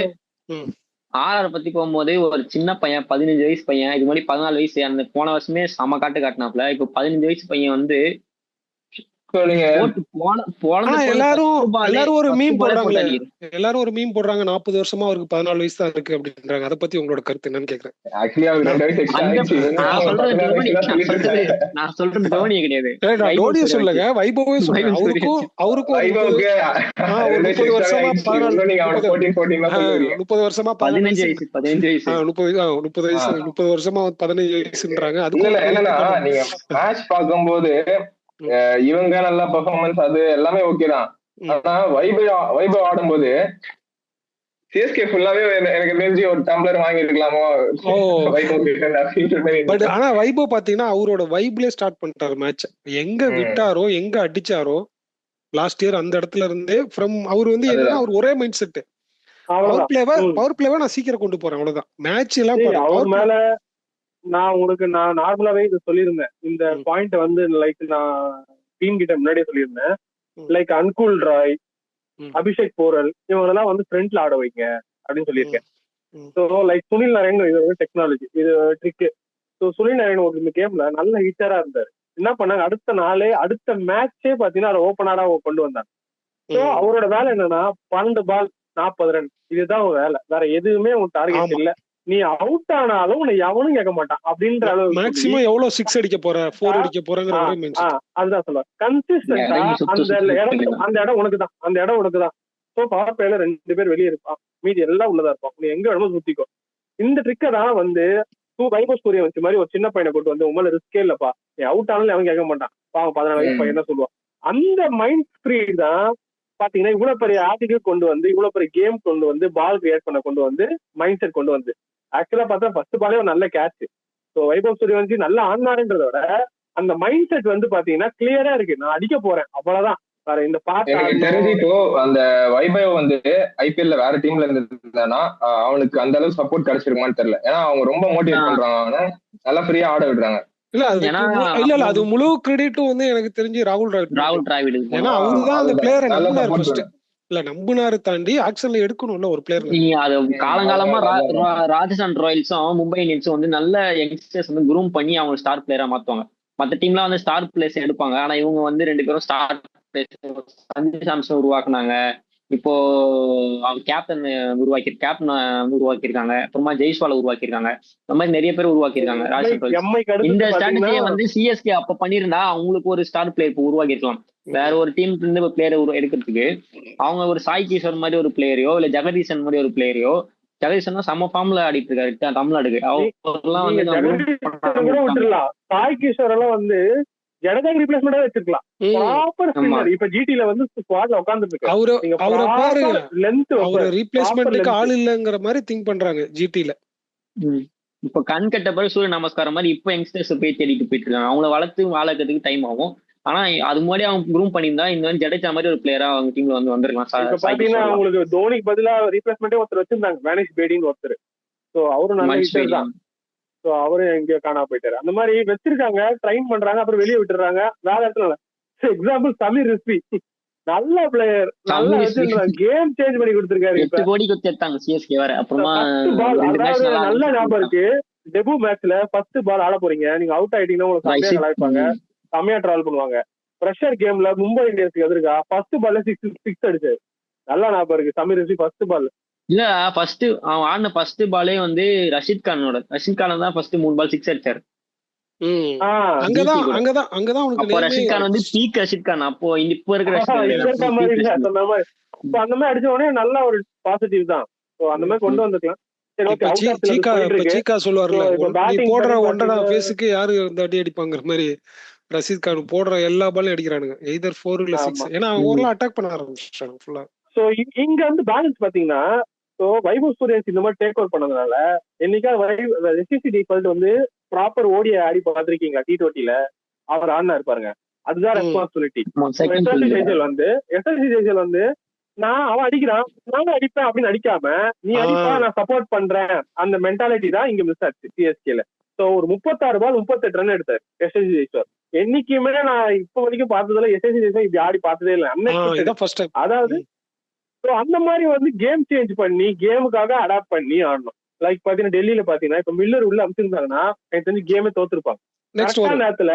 ஆர்ஆர் பத்தி போகும்போது ஒரு சின்ன பையன் 15 வயசு பையன், இது மாதிரி 14 வயசு அந்த போன வருஷமே செம காட்டினாப்ல. இப்போ 15 வயசு பையன் வந்து எல்லாரும் ஒரு மீம் போடுறாங்க. 40 வருஷமா அவருக்கு 14 வயசு தான் இருக்கு அப்படின்றாங்க. அதை பத்தி உங்களோட கருத்து என்னன்னு கேக்குறேன். நான் சொல்றது தோனியே கிடையாது, தோனியை சொல்லுங்க, வைபவே சொல்லுங்க. அவருக்கும் 30 வருஷமா 15 வருஷமா 15 வயசுன்றாங்க. அதுக்கு என்னன்னா நீங்க மேட்ச் பார்க்கும்போது இவங்க நல்ல பெர்ஃபார்மன்ஸ் அது எல்லாமே ஓகேதான். ஆனா வைபவ் ஆடும்போது சிஎஸ்கே ஃபுல்லாவே எனக்கு தெரிஞ்சு ஒரு டம்ளர் வாங்கி இருக்கலாமோ. பட் ஆனா வைபவ் பாத்தீங்கன்னா அவரோட வைப்லயே ஸ்டார்ட் பண்ணிட்டாரு மேட்ச். எங்க விட்டாரோ எங்க அடிச்சாரோ லாஸ்ட் இயர் அந்த இடத்துல இருந்தே ஃப்ரம் அவர் வந்து என்னன்னா அவர் ஒரே மைண்ட் செட். பவர் பிளேவா நான் சீக்கிரம் கொண்டு போறேன், அவ்வளவுதான். மேட்ச் எல்லாம் நான் உங்களுக்கு நார்மலாவே இது சொல்லியிருந்தேன். இந்த பாயிண்ட் வந்து லைக் நான் டீம் கிட்ட முன்னாடியே சொல்லியிருந்தேன். லைக் அன்குல் ராய், அபிஷேக் போரல் இவங்கெல்லாம் வந்து ஃப்ரண்ட்ல ஆட வைங்க அப்படின்னு சொல்லியிருக்கேன். ஸோ லைக் சுனில் நாராயண் இது வந்து டெக்னாலஜி, இது ட்ரிக்கு. ஸோ சுனில் நாராயண் ஒரு இந்த கேம்ல நல்ல ஹிட்டரா இருந்தாரு. என்ன பண்ணாங்க, அடுத்த நாளே அடுத்த மேட்சே பாத்தீங்கன்னா அதை ஓப்பனரா கொண்டு வந்தாங்க. சோ அவரோட வேலை என்னன்னா 12 பால் 40 ரன், இதுதான் ஒரு வேலை, வேற எதுவுமே உன் டார்கெட் இல்ல. நீ அவுட் ஆனாலும் உன்னை எவனும் கேட்க மாட்டான் அப்படின்ற அளவுக்கு மேக்ஸிமம் எவ்வளவு 6 அடிக்க போற 4 அடிக்க போறங்கிற ஒரே மைண்ட் செட். அதுதான் சொல்லுவேன். கன்சிஸ்டன்டா அந்த இடம் உனக்கு தான், அந்த இடம் உனக்கு தான். சோ பவர் பிளேல 2 பேர் வெளியே இருப்பான், மீதி எல்லாம் உள்ளதா இருப்பான், நீ எங்க வேணுமோ சுத்திக்கோ. இந்த ட்ரிக்கை தான் வந்து வைபவ் சூரியவன்சி மாதிரி ஒரு சின்ன பையனை கொண்டு வந்து உங்களை ரிஸ்கே இல்லப்பா, நீ அவுட் ஆனாலும் அவன் கேட்க மாட்டான், பாவம் 14 வயசு பையன் தான் சொல்லுவான். அந்த மைண்ட் ஃப்ரீ தான் பாத்தீங்கன்னா இவ்வளவு பெரிய ஆட்டிடியூட் கொண்டு வந்து, இவ்வளவு பெரிய கேம் கொண்டு வந்து, பால் கிரியேட் பண்ண கொண்டு வந்து, மைண்ட் செட் கொண்டு வந்து. ஆக்சுவலா பார்த்தா ஃபர்ஸ்ட் பாலே ஒரு நல்ல கேட்ச். ஸோ வைபவ் சூரியவன்சி நல்லா ஆடினாருன்றத விட அந்த மைண்ட் செட் வந்து பாத்தீங்கன்னா கிளியரா இருக்கு, நான் அடிக்க போறேன் அவ்வளவுதான். வேற இந்த எனக்கு தெரிஞ்சு இப்போ அந்த வைபவ் வந்து ஐபிஎல்ல வேற டீம்ல இருந்திருந்தானா அவனுக்கு அந்த அளவுக்கு சப்போர்ட் கிடைச்சிருக்குமான்னு தெரியல. ஏன்னா அவங்க ரொம்ப மோட்டிவேட் பண்றாங்க, நல்லா ஃப்ரீயா ஆட விடுறாங்க. இல்ல அது முழு கிரெடிட்டும் வந்து எனக்கு தெரிஞ்சு ராகுல் டிராவிட். ஏன்னா அவருதான் அந்த பிளேயரை நம்பினார் ஃபர்ஸ்ட். இல்ல நம்பினாரு தாண்டி ஆக்ஷன்ல எடுக்கணும்ல ஒரு பிளேயர். அது காலங்காலமா ராஜஸ்தான் ராயல்ஸும் மும்பை இந்தியன்ஸும் வந்து நல்ல யங்ஸ்டர்ஸ் வந்து குரூம் பண்ணி அவங்க ஸ்டார் பிளேயரா மாத்துவாங்க. மத்த டீம்லாம் வந்து ஸ்டார் பிளேயர்ஸ் எடுப்பாங்க, ஆனா இவங்க வந்து 2 பேரும் ஸ்டார் பிளேயர்ஸ். சஞ்சு சாம்சன் உருவாக்குனாங்க, இப்போ கேப்டன் உருவாக்கியிருக்காங்க, அப்புறமா ஜெய்ஸ்வால உருவாக்கியிருக்காங்க, இந்த மாதிரி நிறைய பேர் உருவாக்கியிருக்காங்க ராஜஸ்தான். இந்த ஸ்ட்ராட்டஜியை வந்து சிஎஸ்கே அப்ப பண்ணிருந்தா அவங்களுக்கு ஒரு ஸ்டார் பிளேயர் இப்போ உருவாக்கி இருக்கலாம். வேற ஒரு டீம் இருந்து ஒரு பிளேயரை எடுக்கிறதுக்கு அவங்க ஒரு சாய் கிஷோர் மாதிரி ஒரு பிளேயரையோ இல்ல ஜெகதீசன் மாதிரி ஒரு பிளேயரையோ, ஜெகதீசன் சம ஃபார்ம்ல ஆடிட்டு இருக்காரு தமிழ்நாடுக்கு. சாய் கிஷோர் எல்லாம் வந்து ஜடேஜாக்கு ரீப்ளேஸ்மெண்டா வச்சிருக்கலாம். ப்ராப்பர் ஸ்பின்னர் இப்ப ஜிடில வந்து ஸ்குவாட்ல உட்கார்ந்துட்டு இருக்காரு. அவரை பாருங்க, அவரை ரீப்ளேஸ்மென்ட்க்கு ஆள் இல்லங்கற மாதிரி திங்க் பண்றாங்க ஜிடில. இப்ப கண் கட்ட பிறகு சூரிய நமஸ்காரம் மாதிரி இப்ப யங்ஸ்டர்ஸ் போய் தேடிட்டு போயிட்டு இருக்காங்க. அவங்கள வளர்க்கறதுக்கு டைம் ஆகும். ஆனா அது முன்னாடி அவங்க குரூம் பண்ணியிருந்தா இந்த ஜடேஜா மாதிரி ஒரு பிளேயரா அவங்க டீம்ல வந்து வந்திருக்கலாம். பாத்தீங்கன்னா அவங்களுக்கு தோனிக்கு பதிலா ரீப்ளேஸ்மெண்டே ஒருத்தர் வச்சிருந்தாங்க, வேனிஷ் பேடின்னு ஒருத்தர். சோ அவரும் நல்ல விஷயம் தான். சோ அவரும் எங்கேயோ காணா போயிட்டாரு. அந்த மாதிரி வச்சிருக்காங்க, ட்ரைன் பண்றாங்க, அப்புறம் வெளியே விட்டுறாங்க வேற இடத்துல. எக்ஸாம்பிள் சமீர் ரிஸ்வி, நல்ல பிளேயர், நல்லா வச்சிருக்காங்க, கேம் சேஞ்ச் பண்ணி கொடுத்திருக்காரு. 8 கோடி கொடுத்தாங்க சிஎஸ்கே வேற. அப்புறமா நல்ல ஞாபகம் இருக்கு, டெபு மேட்ச்ல ஃபர்ஸ்ட் பால் ஆட போறீங்க, நீங்க அவுட் ஆயிட்டீங்கன்னா உங்களுக்கு செம்மையா கலாய்ப்பாங்க, செம்மையா டிராவல் பண்ணுவாங்க. பிரஷர் கேம்ல மும்பை இந்தியன்ஸ்க்கு எதிர்க்கா ஃபர்ஸ்ட் பால்ல 6 அடிச்சாரு. நல்லா ஞாபகம் இருக்கு சமீர் ரிஸ்வி ஃபர்ஸ்ட் பால். இல்ல ஃபர்ஸ்ட் அவன் ஆடின ஃபர்ஸ்ட் பாலே வந்து ரஷீத் கான் தான் ஃபர்ஸ்ட் 3 பால் 6 அடிச்சாரு. அங்கதான் ரஷீத் கான் வந்து பீக் ரஷீத் கான். அப்போ இப்ப இருக்கிற அந்த மாதிரி அடிச்ச உடனே நல்ல ஒரு பாசிட்டிவ் தான். அந்த மாதிரி கொண்டு வந்துக்கலாம். போடுற ஒன்றரை பேஸுக்கு யாரு இந்த அடி அடிப்பாங்கிற மாதிரி ரஷீத் கான் போடுற எல்லா பாலும் அடிக்கிறானுங்க, எய்தர் 4 இல்ல 6. ஏன்னா ஓவரா அட்டாக் பண்ண ஆரம்பிச்சிட்டாங்க ஃபுல்லா. சோ இங்க வந்து பேலன்ஸ் பாத்தீங்கன்னா, சோ வைபவ் சூரியவன்சி இந்த மாதிரி டேக் ஓவர் பண்ணதுனால என்னைக்கா எஸ்எஸ்சி டிஃபால்ட் வந்து ப்ராப்பர் ஓடிய ஆடி பாத்திருக்கீங்களா T20ல? அவர் ஆடினா இருப்பாருங்க, அதுதான் ரெஸ்பான்சிபிலிட்டி. எஸ்எஸ்சி ஜெய்சல் வந்து அவன் அடிக்கிறான் நானும் அடிப்பேன் அப்படின்னு அடிக்காம, நீ அடிப்பா நான் சப்போர்ட் பண்றேன், அந்த மென்டாலிட்டி தான் இங்க மிஸ் ஆச்சு சிஎஸ்கேல. சோ ஒரு 36 பால் 38 ரன் எடுத்தாரு எஸ்எஸ்சி ஜெய்சல். என்னைக்குமே நான் இப்ப வரைக்கும் பார்த்ததுல எஸ்எஸ்சி ஜெய்சல் இப்படி ஆடி பார்த்ததே இல்லை. அதாவது அந்த மாதிரி வந்து கேம் சேஞ்ச் பண்ணி கேமுக்காக அடாப்ட் பண்ணி ஆடணும். லைக் பாத்தீங்கன்னா டெல்லியில பாத்தீங்கன்னா இப்ப மில்லர் உள்ள அமைச்சிருந்தாங்கன்னா எனக்கு தெரிஞ்சு கேமே தோத்துருப்பாங்க நேரத்துல.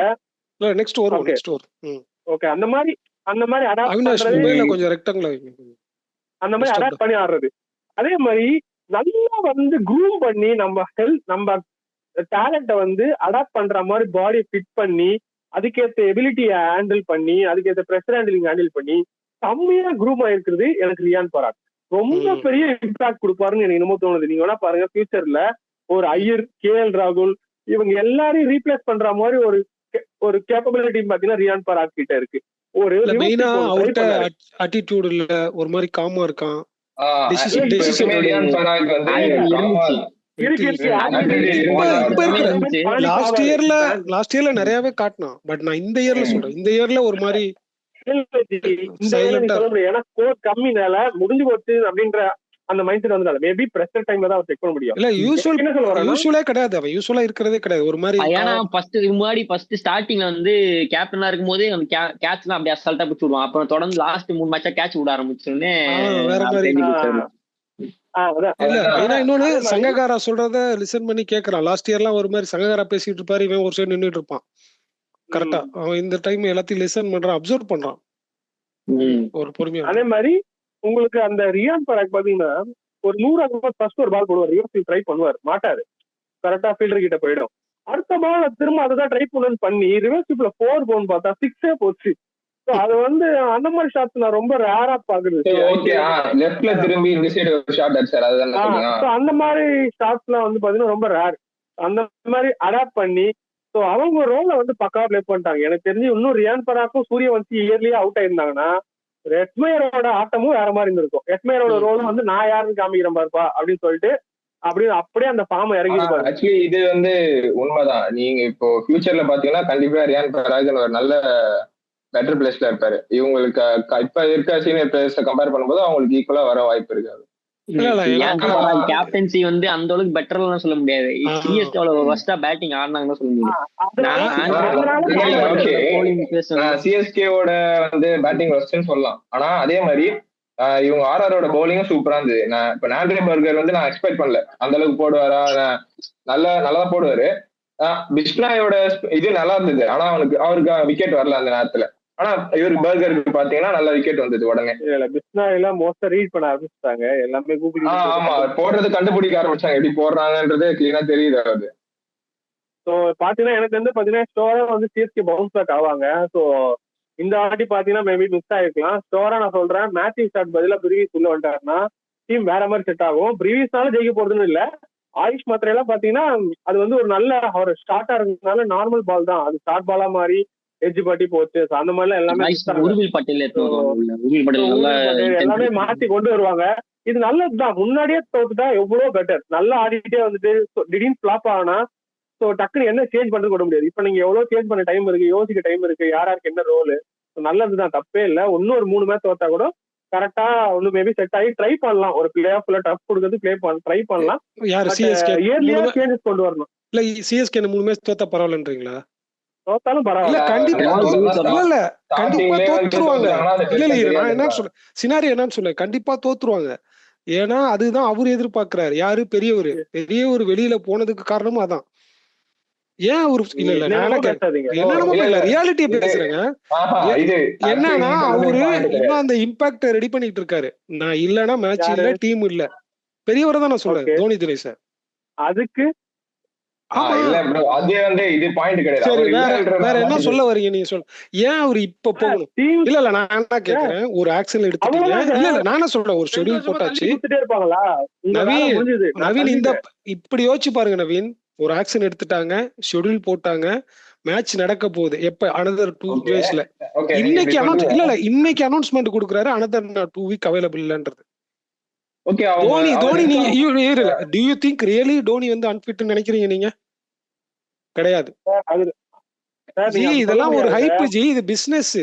ஓகே அந்த மாதிரி அடாப்ட் பண்ணி ஆடுறது. அதே மாதிரி நல்லா வந்து க்ரூம் பண்ணி நம்ம டேலண்ட வந்து அடாப்ட் பண்ற மாதிரி பாடியை ஃபிட் பண்ணி அதுக்கேற்ற எபிலிட்டியை ஹேண்டில் பண்ணி அதுக்கேற்ற ப்ரெஷர் ஹேண்டிலிங் ஹேண்டில் பண்ணி செம்மையா க்ரூம் ஆயிருக்கிறது எனக்கு ரியான் பராக் ரொம்ப பெரிய இம்பாக்ட் கொடுப்பாருன்னு எனக்கு என்னமோ தோணுது. நீங்க வேணா பாருங்க ஃபியூச்சர்ல ஒரு ஐயர், KL ராகுல் இவங்க எல்லாரையும் ரீப்ளேஸ் பண்ற மாதிரி ஒரு கேப்பபிலிட்டி பாத்தீங்கன்னா ரியான் பராக் கிட்ட இருக்கு. ஒரு அட்டிட்யூட் இல்ல, ஒரு மாதிரி காமா இருக்கான். லாஸ்ட் இயர்ல நிறையவே காட்டினான், பட் நான் இந்த இயர்ல சொல்றேன், இந்த இயர்ல ஒரு மாதிரி கம்மினால முடிஞ்சு போச்சு அப்படின்ற அந்த மைண்ட் செட் வந்ததால மேபி பிரஷர் டைம்ல தான் செக் பண்ண முடியும். இல்ல யூசுவலா கிடையாது, அவன் யூசுவலா இருக்கிறதே கிடையாது. ஒரு மாதிரி ஏன்னா ஃபர்ஸ்ட் ஸ்டார்டிங்ல வந்து கேப்டனா இருக்கும்போது அந்த கேட்ச்லாம் அப்படியே அசால்ட்டா பிடிச்சு விடுவான். அப்புறம் தொடர்ந்து லாஸ்ட் 3 மேட்சா கேட்ச் விட ஆரம்பிச்சோடனே வேற மாதிரி. இன்னொன்னு சங்ககாரா சொல்றத லிசன் பண்ணி கேக்குறான். லாஸ்ட் இயர்லாம் ஒரு மாதிரி சங்ககாரா பேசிட்டு இருப்பாரு, இவன் ஒரு சைடு நின்னுட்டு இருப்பான். கரெக்டா அவன் இந்த டைம் எல்லாத்தையும் லிசன் பண்றான், அப்சர்வ் பண்றான் ஒரு பொறுமையா. அதே மாதிரி உங்களுக்கு அந்த ரியான் பராக் பாத்தீங்கன்னா ஒரு 100 ஃபர்ஸ்ட் ஒரு பால் போடுவார், ரிவர்ஸ் ட்ரை பண்ணுவார், மாட்டாரு, கரெக்டா ஃபீல்டர் கிட்ட போயிடும். அடுத்த பால் திரும்ப அதை ட்ரை பண்ணி ரிவர்ஸ் 4 போன்னு பார்த்தா 6 போச்சு. அது வந்து அந்த மாதிரி ஷாட்ஸ் நான் ரொம்ப ரேரா பாக்குறது. லெஃப்ட்ல திரும்பி இந்த சைடு ஒரு ஷாட் அடிச்சார், அதுதான் சொல்றீங்க. சோ அந்த மாதிரி ஷாட்ஸ்லாம் வந்து பாத்தீங்கன்னா ரொம்ப ரேர். அந்த மாதிரி அடாப்ட் பண்ணி சோ அவங்க ரோல வந்து பக்காவா ப்ளே பண்ணிட்டாங்க. எனக்கு தெரிஞ்சு இன்னும் ரியான் பராக்கும் சூரியவன்சி இயர்லியா அவுட் ஆயிருந்தாங்கன்னா எட்மயரோட ஆட்டமும் வேற மாதிரி இருந்திருக்கும். எட்மயரோட ரோலும் வந்து நான் யாருன்னு காமிக்கிறேன் பாருப்பா அப்படின்னு சொல்லிட்டு அப்படியே அந்த ஃபார்ம் இறங்கிருப்பாரு. ஆக்சுவலி இது வந்து உண்மைதான். நீங்க இப்போ ஃபியூச்சர்ல பாத்தீங்கன்னா கண்டிப்பா ரியான் பராக் ஒரு நல்ல பெட்டர் பிளேஸ்ல இருப்பாரு. இவங்களுக்கு இப்ப இருக்க சீனியர் பிளேயர்ஸ் கம்பேர் பண்ணும்போது அவங்களுக்கு ஈக்குவலா வர வாய்ப்பு இருக்காது. கேப்டன்சி வந்து அந்த அளவுக்கு பெட்டர்லாம் சொல்ல முடியாது. சிஎஸ்கே அவ்வளவு வர்ஸ்டா பேட்டிங் ஆடுனாங்கன்னு சொல்ல முடியும். சிஎஸ்கேவோட வந்து பேட்டிங் வர்ஸ்ட்னு சொல்லலாம். ஆனா அதே மாதிரி இவங்க ஆர்ஆரோட பவுலிங்கும் சூப்பரா இருந்தது. நான் இப்ப ஆண்ட்ரே பர்கர் வந்து நான் எக்ஸ்பெக்ட் பண்ணல அந்த அளவுக்கு போடுவாரா, நல்லா போடுவாரு. பிஸ்னாயோட இது நல்லா இருந்தது, ஆனா அவருக்கு விக்கெட் வரல அந்த நேரத்துல. ஆனா இவரு பர்கருக்கு பாத்தீங்கன்னா நல்ல விக்கெட் வந்தது உடனே. பிஸ்னா எல்லாம் மோஸ்டா ரீட் பண்ண ஆரம்பிச்சிட்டாங்க எல்லாமே. ஆமா, போடுறது கண்டுபிடிக்க ஆரம்பிச்சாங்க, எப்படி போடுறாங்கன்றது கிளீனா தெரியுது அது. ஸோ பாத்தீங்கன்னா எனக்கு வந்து பாத்தீங்கன்னா ஸ்டோரா வந்து சிஎஸ்கே பவுன்ஸ் பேக் ஆவாங்க. ஸோ இந்த வாட்டி பாத்தீங்கன்னா மேபி மிஸ் ஆயிருக்கலாம். ஸ்டோரா நான் சொல்றேன், மேட்சிங் ஸ்டார்ட் பதிலா பிரிவிஸ் உள்ள வந்துட்டாருன்னா டீம் வேற மாதிரி செட் ஆகும். பிரிவிஸ்னால ஜெயிக்க போறதுன்னு இல்ல, ஆயுஷ் மாத்திரை எல்லாம் பாத்தீங்கன்னா அது வந்து ஒரு நல்ல ஒரு ஸ்டார்டா இருக்கிறதுனால நார்மல் பால் தான், அது ஸ்டார்ட் பாலா மாதிரி எஜ்ஜு பட்டி போச்சு. அந்த மாதிரி எல்லாம் எல்லாமே மாத்தி கொண்டு வருவாங்க. இது நல்லதுதான். முன்னாடியே தோத்துட்டா எவ்வளவு பெட்டர். நல்லா ஆடிட்டே வந்துட்டு திடீர்னு ஃபிளாப் ஆனா ஸோ டக்குனு என்ன சேஞ்ச் பண்றது கூட முடியாது. இப்ப நீங்க எவ்வளவு சேஞ்ச் பண்ண டைம் இருக்கு, யோசிக்க டைம் இருக்கு, யாருக்கு என்ன ரோல். நல்லதுதான், தப்பே இல்லை. இன்னும் ஒரு 3 மேட்ச் தோத்தா கூட கரெக்டா ஒன்னு மேபி செட் ஆகி ட்ரை பண்ணலாம். ஒரு பிளே ஆஃப்ல டஃப் கொடுக்கறது ட்ரை பண்ணலாம். இயர்லியா சேஞ்சஸ் கொண்டு வரணும். இல்ல சிஎஸ்கே 3 மேட்ச் தோத்தா பரவாயில்லன்றீங்களா? தோத்தாலும் பரவாயில்ல, கண்டிப்பா தோத்துருவாங்க. இல்ல நான் என்ன சொல்ல சினாரியோ என்னன்னு சொல்ல, கண்டிப்பா தோத்துருவாங்க. ஏன்னா அதுதான் அவரு எதிர்பார்க்கிறாரு. யாரு? பெரியவர் வெளியில போனதுக்கு காரணமும் அதான். ஏன் அவரு இல்ல ரியாலிட்டிய பேசுறேங்க. என்னன்னா அவரு இன்னும் அந்த இம்பாக்ட ரெடி பண்ணிட்டு இருக்காரு. நான் இல்லன்னா மேட்ச் இல்ல, டீம் இல்ல. பெரியவரை தான் நான் சொல்றேன், தோனி தினேஷ் சார். அதுக்கு வேற என்ன சொல்ல வரீங்க நீங்க? சொல்ல ஏன் அவரு இப்ப போகணும்? இல்ல நான் என்ன கேக்குறேன், ஒரு ஆக்ஷன் எடுத்துட்டீங்க. இல்ல நானே சொல்றேன், ஒரு ஷெட்யூல் போட்டாச்சு. நவீன் இந்த இப்படி யோசிச்சு பாருங்க நவீன். ஒரு ஆக்ஷன் எடுத்துட்டாங்க, ஷெட்யூல் போட்டாங்க, மேட்ச் நடக்க போகுது. எப்ப? அனதர் 2 டேஸ்ல. இன்னைக்கு அனௌன்ஸ்மெண்ட் கொடுக்குறாரு, அனதர் 2 வீக் அவைலபிள் இல்லன்றது. தோனி நீங்க do you think really Dhoni வந்து அன்ஃபிட் நினைக்கிறீங்க நீங்க? கிடையாது ஜி, இதெல்லாம் ஒரு ஹைப் ஜி. இது பிசினஸ்.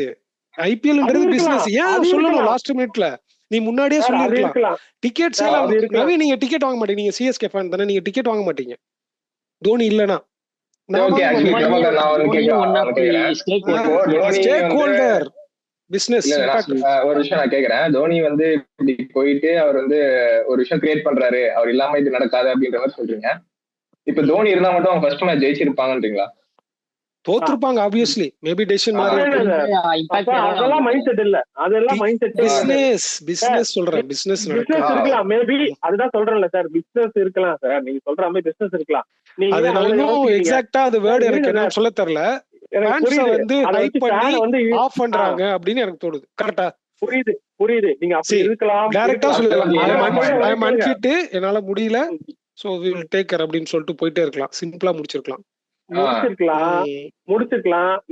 ஐபிஎல்ன்றது பிசினஸ். ஏன் சொல்லணும் லாஸ்ட் மினிட்ல? நீ முன்னாடியே சொல்லிருக்கலாம். டிக்கெட்ஸ் எல்லாம் நவீன், நீங்க டிக்கெட் வாங்க மாட்டீங்க. நீங்க சிஎஸ்கே ஃபேன் தானே, நீங்க டிக்கெட் வாங்க மாட்டீங்க தோனி இல்லனா. Stakeholder business. ஒரு விஷயம் நான் கேக்குறேன், தோனி வந்து இப்படி போயிட்டு அவர் வந்து ஒரு விஷயம் கிரியேட் பண்றாரு, அவர் இல்லாம இது நடக்காது அப்படின்ற மாதிரி சொல்றீங்க. இப்ப தோனி இருந்தா மட்டும் அவங்க ஃபர்ஸ்ட் மேட்ச் ஜெயிச்சிருப்பாங்கன்றீங்களா? தோத்துருப்பாங்க ஆப்வியஸ்லி. மேபி டெசிஷன் மாறி. அதெல்லாம் மைண்ட் செட் இல்ல, அதெல்லாம் மைண்ட் செட். பிசினஸ் சொல்றேன், பிசினஸ் இருக்கலாம் மேபி. அதுதான் சொல்றேன்ல சார், பிசினஸ் இருக்கலாம் சார். நீங்க சொல்ற மாதிரி பிசினஸ் இருக்கலாம். அது நான் இன்னும் எக்ஸாக்ட்டா அது வேர்ட் எனக்கு என்ன சொல்ல தெரியல. ஃபேன்ஸ் வந்து ஹைப் பண்ணி ஆஃப் பண்றாங்க அப்படின்னு எனக்கு தோணுது. கரெக்ட்டா? புரியுது. நீங்க அப்படி இருக்கலாம், டைரக்டா சொல்லலாம். ஐ அம் அன்ஃபிட், என்னால முடியல, so we will take care அப்படின்னு சொல்லிட்டு போயிட்டே இருக்கலாம். சிம்பிளா முடிச்சிருக்கலாம்.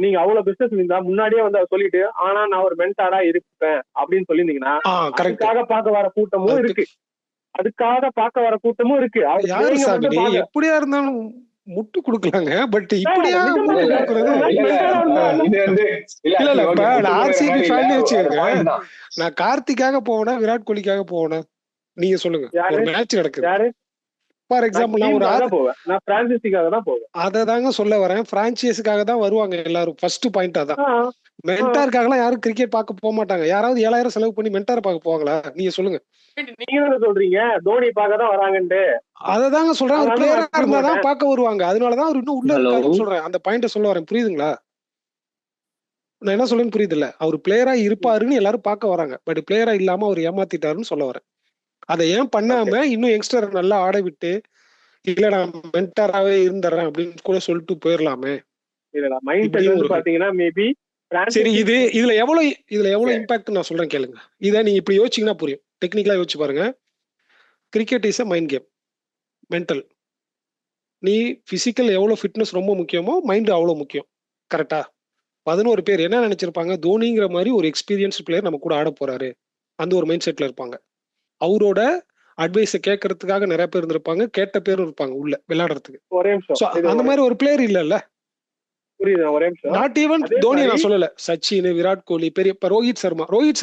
நீங்க அவ்வளவு பிசினஸ் இருந்தா முன்னாடியே வந்து அவர் சொல்லிட்டு, ஆனா நான் ஒரு மென்டாரா இருப்பேன் அப்படின்னு சொல்லியிருந்தீங்கன்னா அதுக்காக பார்க்க வர கூட்டமும் இருக்கு. எப்படியா இருந்தாலும் முட்டு குடுக்கலாங்க. பட் இப்படியா ஆர்சிபி ஃபேன் வச்சுக்கோங்க. நான் கார்த்திக்காக போவேனா விராட் கோலிக்காக போவேனா? நீங்க சொல்லுங்க. ஒரு மேட்ச் நடக்குது ஃபார் எக்ஸாம்பிள், நான் அததாங்க சொல்ல வரேன். பிரான்சைஸுக்காக தான் வருவாங்க எல்லாரும். ஃபர்ஸ்ட் பாயிண்ட் அதான். மென்டாருக்காகலாம் யாரும் கிரிக்கெட் பார்க்க போக மாட்டாங்க. யாராவது 7000 செலவு பண்ணி மென்டார் பார்க்க போவாங்களா? நீங்க சொல்லுங்க. நீங்க சொல்றீங்க தோனி பார்க்க தான் வராங்கன்ட்டு. அததாங்க சொல்றேன், ஒரு பிளேயரா இருந்தாதான் பார்க்க வருவாங்க. அதனாலதான் அவர் இன்னும் உள்ள இருக்காருன்னு சொல்றேன். அந்த பாயிண்ட சொல்ல வரேன், புரியுதுங்களா? நான் என்ன சொல்றேன்னு புரியுது இல்ல, அவர் பிளேயரா இருப்பாருன்னு எல்லாரும் பார்க்க வராங்க. பட் பிளேயரா இல்லாம அவர் ஏமாத்திட்டாருன்னு சொல்ல வரேன். அதை ஏன் பண்ணாம இன்னும் யங்ஸ்டர் நல்லா ஆட விட்டு, இல்ல நான் மென்டராவே இருந்துறேன் அப்படின்னு கூட சொல்லிட்டு போயிடலாமே. பாத்தீங்கன்னா மேபி சரி, இதுல எவ்வளவு இம்பாக்ட் நான் சொல்றேன் கேளுங்க. இதை நீங்க இப்படி யோசிச்சீங்கன்னா புரியும். டெக்னிக்கலா யோசிச்சு பாருங்க. Cricket is a mind game, mental. நீ பிசிக்கல் எவ்வளவு ஃபிட்னஸ் ரொம்ப முக்கியமோ மைண்ட் அவ்வளவு முக்கியம். கரெக்டா? 11 பேர் என்ன நினைச்சிருப்பாங்க, தோனிங்கிற மாதிரி ஒரு எக்ஸ்பீரியன்ஸ் பிளேயர் நம்ம கூட ஆட போறாரு, அந்த ஒரு மைண்ட் செட்ல இருப்பாங்க. அவரோட அட்வைஸை கேட்கறதுக்காக நிறைய பேர் இருந்திருப்பாங்க, கேட்ட பேரும் இருப்பாங்க உள்ள விளையாடுறதுக்கு. அந்த மாதிரி ஒரு பிளேயர் இல்ல. நாட் ஈவன் தோனி நான் சொல்லல, சச்சின், விராட் கோலி, பெரிய ரோஹித்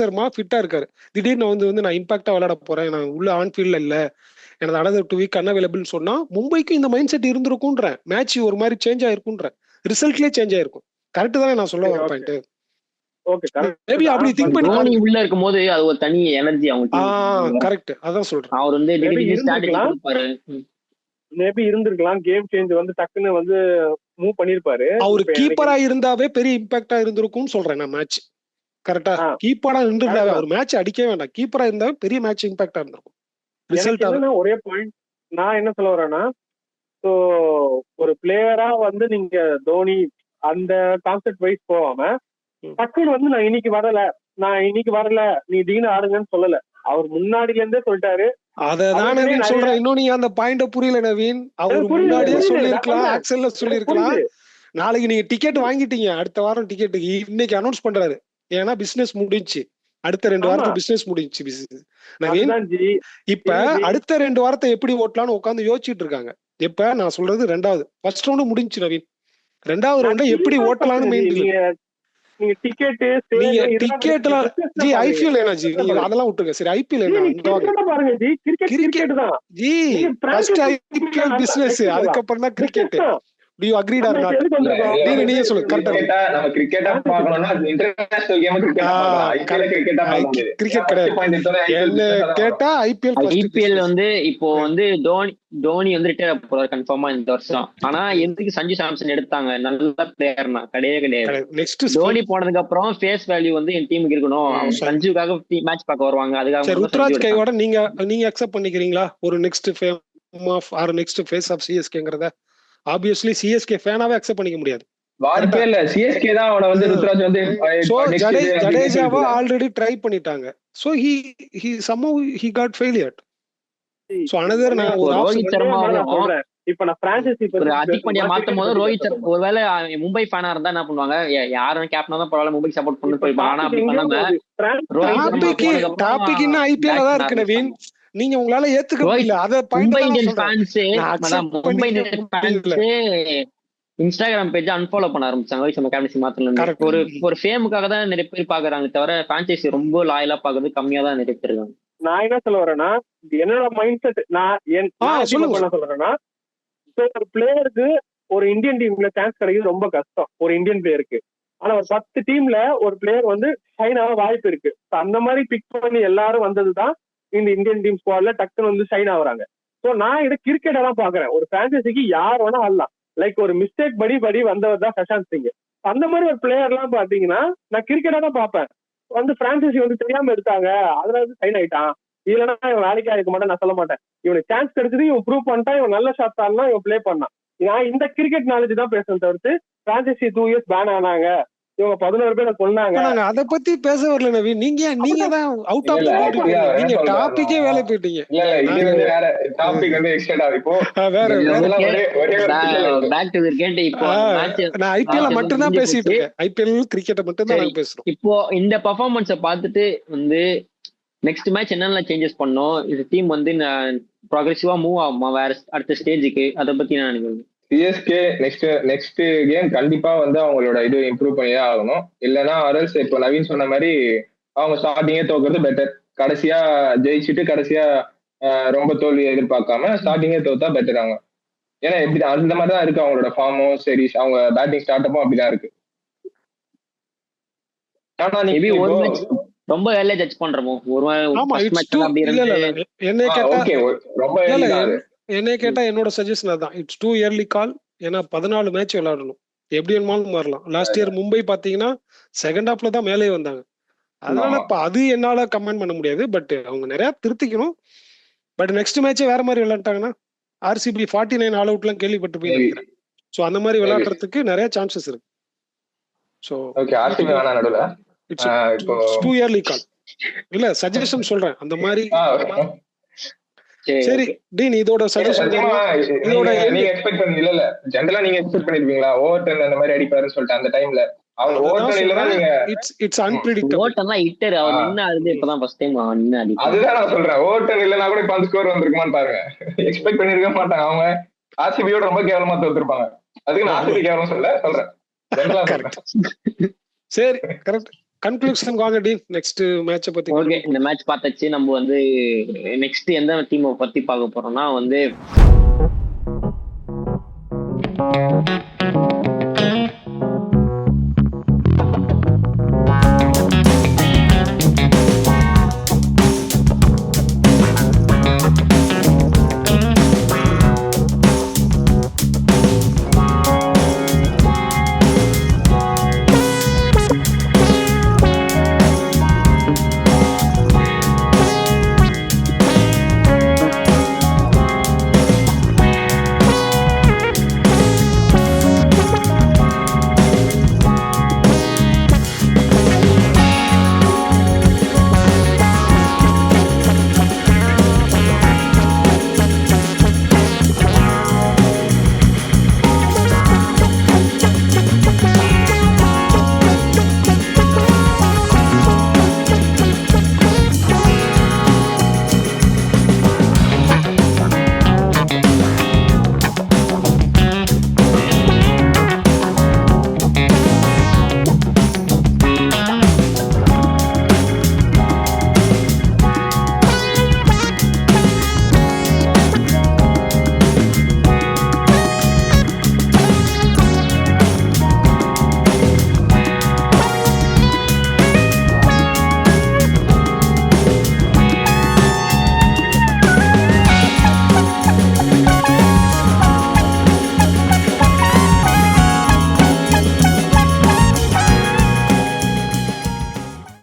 சர்மா ஃபிட்டா இருக்காரு. திடீர்னு வந்து நான் இம்பாக்டா விளையாட போறேன், நான் உள்ள ஆன் ஃபீல்ட்ல இல்ல, எனது அனதர் 2 வீக் அன்அவைலபிள்னு சொன்னா மும்பைக்கு இந்த மைண்ட் செட் இருந்திருக்கும்ன்ற, மேட்ச் ஒரு மாதிரி சேஞ்ச் ஆயிருக்கும்ன்ற, ரிசல்ட்லயே சேஞ்ச் ஆயிருக்கும். கரெக்ட் தானே நான் சொல்ல வர பாயிண்ட்? மேபி அப்படி திங்க் பண்ணி தோனி உள்ள இருக்கும்போது அது ஒரு தனி எனர்ஜி அவங்க. கரெக்ட், அதான் சொல்றேன். அவர் வந்து ஸ்ட்ராட்டஜி கொடுப்பாரு. மேபி இருந்திருக்கலாம், கேம் சேஞ்ச் வந்து டக்குன்னு வந்து மூவ் பண்ணிருப்பாரு. அவர் கீப்பரா இருந்தாவே பெரிய இம்பாக்டா இருந்திருக்கும் சொல்றேன் நான். மேட்ச் கரெக்டா கீப்பரா இருந்திருந்தாவே அவர் மேட்ச் அடிக்கவே வேண்டாம், கீப்பரா இருந்தாவே பெரிய மேட்ச் இம்பாக்டா இருந்திருக்கும். ரிசல்ட் ஒரே பாயிண்ட் நான் என்ன சொல்ல வரேன்னா, ஒரு பிளேயரா வந்து நீங்க தோனி அந்த கான்செப்ட் வைஸ் போகாம டக்குன்னு வந்து நான் இன்னைக்கு வரல நீ திடீர்னு ஆடுங்கன்னு சொல்லல. அவர் முன்னாடில இருந்தே சொல்லிட்டாரு. அததான் நவீன் சொல்றேன். இன்னும் நீங்க அந்த பாயிண்ட புரியல நவீன். அவர் முன்னாடியே சொல்லிருக்கலாம், ஆக்சல்ல சொல்லிருக்கலாம். நாளைக்கு நீங்க டிக்கெட் வாங்கிட்டீங்க, அடுத்த வாரம் டிக்கெட்டுக்கு இன்னைக்கு அனௌன்ஸ் பண்றாரு. ஏன்னா பிசினஸ் முடிஞ்சு, அடுத்த 2 வாரத்துக்கு பிசினஸ் முடிஞ்சு நவீன். இப்ப அடுத்த 2 வாரத்தை எப்படி ஓட்டலாம்னு உட்காந்து யோசிச்சுட்டு இருக்காங்க. இப்ப நான் சொல்றது 2வது, ஃபர்ஸ்ட் ரவுண்ட் முடிஞ்சு நவீன், 2வது ரவுண்ட எப்படி ஓட்டலாம்னு மெயின். நீங்க டிக்கெட்லாம் ஜி ஐபிஎல் என்ன ஜி, நீங்க அதெல்லாம் விட்டுருங்க. சரி ஐபிஎல் என்ன பாருங்க ஜி, கிரிக்கெட் தான் ஜி. ஃபர்ஸ்ட் ஐபிஎல் பிசினஸ், அதுக்கப்புறம் தான் cricket. Do you agree or not? நீங்க சொல்லுங்க. கரெக்ட்டா நம்ம கிரிக்கெட்டா பார்க்கணும்னா இன்டர்நேஷனல் கேம் கிரிக்கெட்டா பார்க்கணும். கிரிக்கெட் கிடையாது. என்ன கேட்டா ஐபிஎல் வந்து இப்போ வந்து தோனி வந்து ரிட்டையர் போறாரு கன்ஃபார்மா இந்த வருஷம். ஆனா எதுக்கு சஞ்சு சாம்சன் எடுத்தாங்க? நல்ல பிளேயர்னா கிடையாது. நெக்ஸ்ட் தோனி போனதுக்கு அப்புறம் ஃபேஸ் வேல்யூ வந்து என் டீமுக்கு இருக்கணும். சஞ்சுக்காக மேட்ச் பார்க்க வருவாங்க. அதுக்காக ருத்ராஜ் கையோட நீங்க அக்செப்ட் பண்ணிக்கிறீங்களா ஒரு next fame of or next phase of சிஎஸ்கேங்கறத? ஆப்வியஸ்லி சிஎஸ்கே ஃபேனாவே அக்செப்ட் பண்ணிக்க முடியாது. வாய்ப்பே இல்ல. சிஎஸ்கே தான் அவன வந்து ருத்ராஜ் வந்து ஜடேஜாவா ஆல்ரெடி ட்ரை பண்ணிட்டாங்க. So he somehow he got failure. So another நான் ஒரு ரோஹித் சர்மா இப்ப நான் பிரான்சைசி ஒரு ஹர்திக் பாண்டியா மாத்தும்போது ரோஹித் சர்மா ஒருவேளை மும்பை ஃபேனா இருந்தா என்ன பண்ணுவாங்க, யாரும் கேப்டனா தான் பரவாயில்ல மும்பைக்கு சப்போர்ட் பண்ணி போய்ப்பாங்க. ஆனா அப்படி பண்ணாம டாபிக் இன்னும் ஐபிஎல் தான் இருக்கு நவீன். நீங்க உங்களால ஏத்துக்க முடியல. அத Mumbai Indians Mumbai Indians Instagram page unfollow பண்ண ஆரம்பிச்சாங்க ரோஹித் சர்மா கேப்டன்சி மாத்தல. ஒரு ஃபேமுக்காக தான் நிறைய பேர் பாக்குறாங்க தவிர பிரான்சைசி ரொம்ப லாயலா பாக்குறது கம்மியா தான் நிறைய பேர் இருக்காங்க. நான் என்ன சொல்ல வரேன்னா, என்னோட மைண்ட் செட் நான் சொல்றேன்னா, ஒரு பிளேயருக்கு ஒரு இந்தியன் டீம்ல சான்ஸ் கிடைக்கிறது ரொம்ப கஷ்டம் ஒரு இந்தியன் பிளேயருக்கு. ஆனா ஒரு 10 டீம்ல ஒரு பிளேயர் வந்து ஷைன் ஆக வாய்ப்பு இருக்கு. அந்த மாதிரி பிக் பண்ணி எல்லாரும் வந்ததுதான் இந்த இந்தியன் டீம் ஸ்குவாட்ல டக்குன்னு வந்து ஷைன் ஆகுறாங்க. சோ நான் இதை கிரிக்கெட்டா தான் பாக்குறேன். ஒரு பிரான்சைசிக்கு யார் வேணா ஆடலாம். லைக் ஒரு மிஸ்டேக் படி வந்தவர் தான் பிரசாந்த் சிங். அந்த மாதிரி ஒரு பிளேயர் எல்லாம் பாத்தீங்கன்னா நான் கிரிக்கெட்டா தான் பார்ப்பேன். வந்து பிரான்சைசி வந்து தெரியாம எடுத்தாங்க, அதுல வந்து சைன் ஆயிட்டான், இல்லைன்னா இவன் வேலைக்கா இருக்க மாட்டேன் நான் சொல்ல மாட்டேன். இவனுக்கு சான்ஸ் கிடைச்சது, இவன் ப்ரூவ் பண்ணிட்டான், இவன் நல்ல ஷாட் ஆடலாம், இவன் பிளே பண்ணான். நான் இந்த கிரிக்கெட் நாலேஜ் தான் பேசுறேன் தவிர்த்து பிரான்சைசி 2 years பேன் ஆனாங்க, இவங்க 11 பேரை கொன்னாங்க, அத பத்தி பேச வரல நவீன். நீங்க தான் அவுட் ஆஃப் நீங்க டாபிக்கே வேலை போயிட்டீங்க. இது வந்து வேற டாபிக் வந்து எக்ஸ்ட்ரா இப்போ வேற பேக் டு கிரிக்கெட். இப்போ நான் ஐபிஎல் மட்டும் தான் பேசிட்டு இருக்கேன். ஐபிஎல் கிரிக்கெட் மட்டும் தான் நான் பேசுறோம். இப்போ இந்த பெர்ஃபார்மன்ஸை பார்த்துட்டு வந்து நெக்ஸ்ட் மேட்ச் என்னென்ன சேஞ்சஸ் பண்ணோம், இந்த டீம் வந்து ப்ராக்ரெசிவா மூவ் ஆகுமா வேற அடுத்த ஸ்டேஜுக்கு, அதை பத்தி நான் நினைக்கிறேன். சிஎஸ்கே நெக்ஸ்ட் கேம் கண்டிப்பா வந்து அவங்களோட இது இம்ப்ரூவ் பண்ணியே ஆகணும். இல்லைன்னா அரல்ஸ் இப்போ நவீன் சொன்ன மாதிரி அவங்க ஸ்டார்டிங்கே தோக்குறது பெட்டர். கடைசியா ஜெயிச்சுட்டு கடைசியா ரொம்ப தோல்வியை எதிர்பார்க்காம ஸ்டார்டிங்கே தோத்தா பெட்டர் அவங்க. ஏன்னா எப்படி அந்த மாதிரி தான் இருக்கு அவங்களோட ஃபார்மும் சரி, அவங்க பேட்டிங் ஸ்டார்ட் அப்பும் அப்படிதான் இருக்கு. ஆனா நீ ரொம்ப வேலையை ஜட்ஜ் பண்றோமோ என்ன கேட்டா என்னோட சஜஷன் அதான். இட்ஸ் டூ இயர்லி கால். ஏன்னா 14 மேட்ச் விளையாடணும். எப்படி வேணுமாலும் மாறலாம். லாஸ்ட் இயர் மும்பை பாத்தீங்கன்னா செகண்ட் ஹாஃப்ல தான் மேலே வந்தாங்க. அதனால ஆமா. இப்ப அது என்னால கமெண்ட் பண்ண முடியாது. பட் அவங்க நிறைய திருத்திக்கணும். பட் நெக்ஸ்ட் மேட்சே வேற மாதிரி விளையாண்டாங்கன்னா ஆர்சிபி 49 ஆல் அவுட்லாம் கேள்விப்பட்டிருப்பீங்கன்னு Maybe. நினைக்கிறேன். ஸோ அந்த மாதிரி Maybe. விளையாடுறதுக்கு நிறைய சான்சஸ் இருக்கு. ஸோ ஓகே, ஆர்சிபி வேணாம் நடுவுல. இட்ஸ் இப்போ டூ இயர்லி கால். இல்ல சஜஷன் சொல்றேன் அந்த மாதிரி. சரி சரி டீன் இதோட சஜஷன் சத்தியமா இதோட நீங்க எக்ஸ்பெக்ட் பண்ணி இல்ல ஜென்ரலா நீங்க எக்ஸ்பெக்ட் பண்ணிருப்பீங்களா ஓவர் டர்ன் அந்த மாதிரி அடிப்பாருன்னு சொல்லிட்டு அந்த டைம்ல அவர் ஓவர் டர்ன் இல்லனா நீங்க இட்ஸ் அன்பிரெடிக்டபிள். ஓட்டெல்லாம் ஹிட்டர் அவர் நின்னு ஆடுது இப்பதான் ஃபர்ஸ்ட் டைம் அவன் நின்னு அடிப்பான். அதுதான் நான் சொல்றேன். ஓவர் டர்ன் இல்லனா கூட இப்ப அந்த ஸ்கோர் வந்திருக்குமான்னு பாருங்க. எக்ஸ்பெக்ட் பண்ணிருக்க மாட்டாங்க. அவங்க ஆர்சிபியோட ரொம்ப கேவலமா தோத்துருப்பாங்க. அதுக்கு நான் ஆர்சிபி கேவலம் சொல்றேன். ஜெனரலா சொல்றேன். சரி கரெக்ட். கன்க்ளூஷன் வாங்க டீன் நெக்ஸ்ட் மேட்சை பத்தி. ஓகே, இந்த மேட்ச் பார்த்தாச்சு. நம்ம வந்து நெக்ஸ்ட் எந்த டீமை பத்தி பார்க்க போறோம்னா வந்து